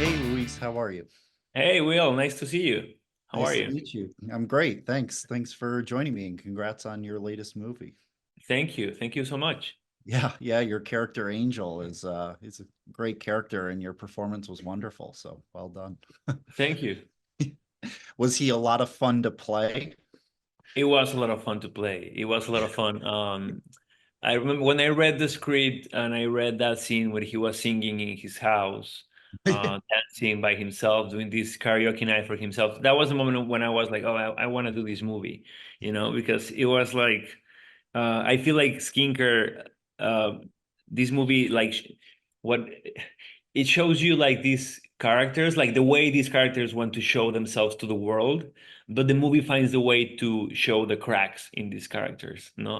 Hey, Luis, how are you? Hey, Will, nice to see you. How are Nice to you? meet you. I'm great. Thanks. Thanks for joining me and congrats on your latest movie. Thank you. Thank you so much. Yeah, your character Angel is a great character and your performance was wonderful. So well done. Thank you. Was he a lot of fun to play? It was a lot of fun to play. It was a lot of fun. I remember when I read the script and I read that scene where he was singing in his house, dancing by himself, doing this karaoke night for himself. That was the moment when I was like, oh, I want to do this movie, because it was like, I feel like skincare, uh, this movie, what it shows you like these characters, like the way these characters want to show themselves to the world, but the movie finds a way to show the cracks in these characters, no?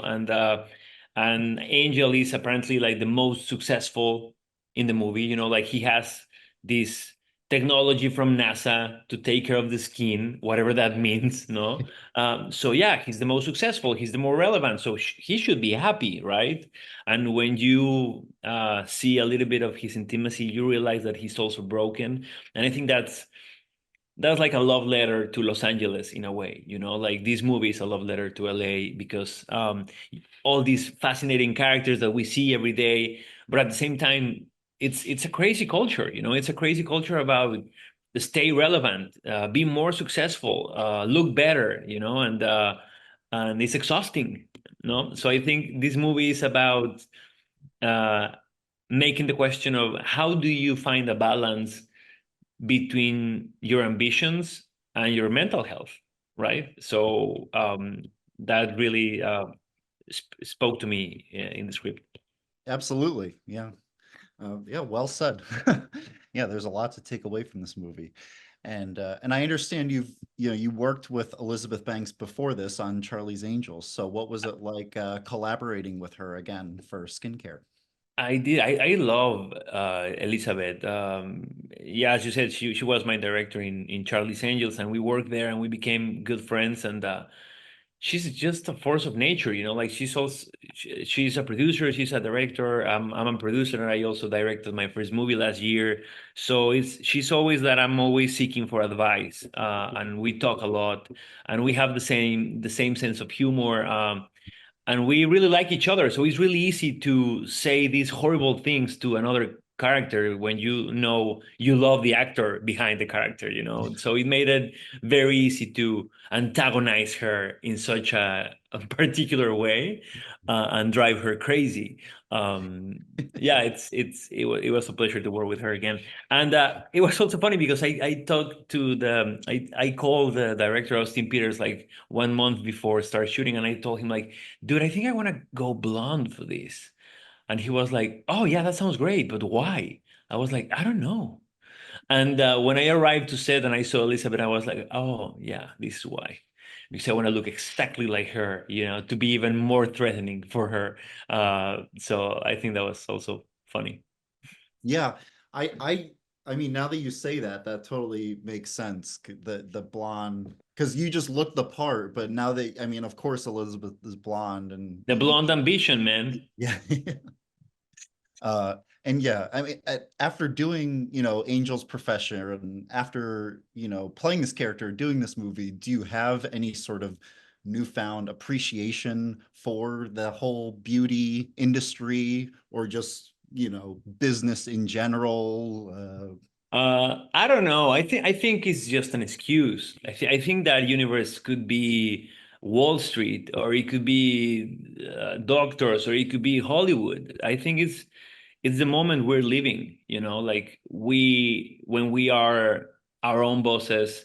And Angel is apparently like the most successful in the movie, like he has this technology from NASA to take care of the skin, whatever that means, no? So yeah, he's the most successful, he's the more relevant, so he should be happy, right? And when you see a little bit of his intimacy, you realize that he's also broken. And I think that's like a love letter to Los Angeles in a way, like this movie is a love letter to LA because all these fascinating characters that we see every day, but at the same time, it's a crazy culture, it's a crazy culture about stay relevant, be more successful, look better, and it's exhausting, no? So I think this movie is about uh, making the question of how do you find a balance between your ambitions and your mental health, right? So that really spoke to me in the script. Absolutely. Yeah. Yeah, well said. Yeah, there's a lot to take away from this movie. And I understand you worked with Elizabeth Banks before this on Charlie's Angels. So what was it like collaborating with her again for skincare? I did. I love Elizabeth. Yeah, as you said, she was my director in Charlie's Angels, and we worked there, and we became good friends. And she's just a force of nature, like she's a producer, she's a director. I'm a producer, and I also directed my first movie last year. So she's always that I'm always seeking for advice, and we talk a lot, and we have the same sense of humor. And we really like each other. So it's really easy to say these horrible things to another character when you love the actor behind the character. So it made it very easy to antagonize her in such a particular way and drive her crazy. Yeah, it was a pleasure to work with her again. And it was also funny because I called the director Austin Peters like 1 month before start shooting, and I told him like, dude, I think I want to go blonde for this. And he was like, oh, yeah, that sounds great, but why? I was like, I don't know. And when I arrived to set and I saw Elizabeth, I was like, oh, yeah, this is why. Because I want to look exactly like her, to be even more threatening for her. So I think that was also funny. Yeah, I I I mean now that you say that, that totally makes sense. The blonde, because you just look the part, but now that I mean, of course Elizabeth is blonde, and The blonde ambition, man. yeah. Uh, and yeah, I mean, after doing, Angel's profession and after, playing this character, doing this movie, do you have any sort of newfound appreciation for the whole beauty industry or just, business in general? I don't know. I think it's just an excuse. I think that universe could be Wall Street, or it could be doctors, or it could be Hollywood. I think it's the moment we're living. Like when we are our own bosses,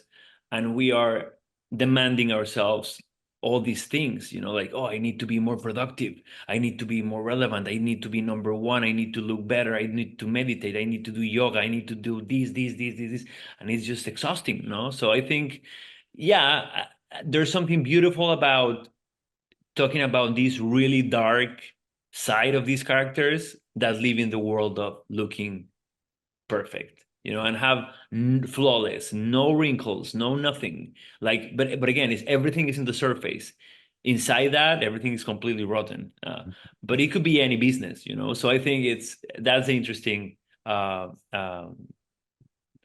and we are demanding ourselves all these things. Like, oh, I need to be more productive. I need to be more relevant. I need to be number one. I need to look better. I need to meditate. I need to do yoga. I need to do this. And it's just exhausting, no? So I think, yeah, there's something beautiful about talking about this really dark side of these characters that live in the world of looking perfect, and have flawless, no wrinkles, no nothing. Like, but again, it's everything is in the surface. Inside that, everything is completely rotten. But it could be any business. So I think that's the interesting uh,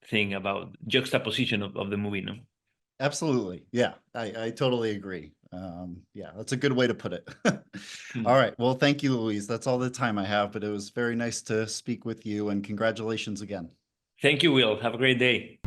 thing about juxtaposition of the movie, no? Absolutely. Yeah, I totally agree. Yeah, that's a good way to put it. Mm. All right. Well, thank you, Louise. That's all the time I have, but it was very nice to speak with you, and congratulations again. Thank you, Will. Have a great day.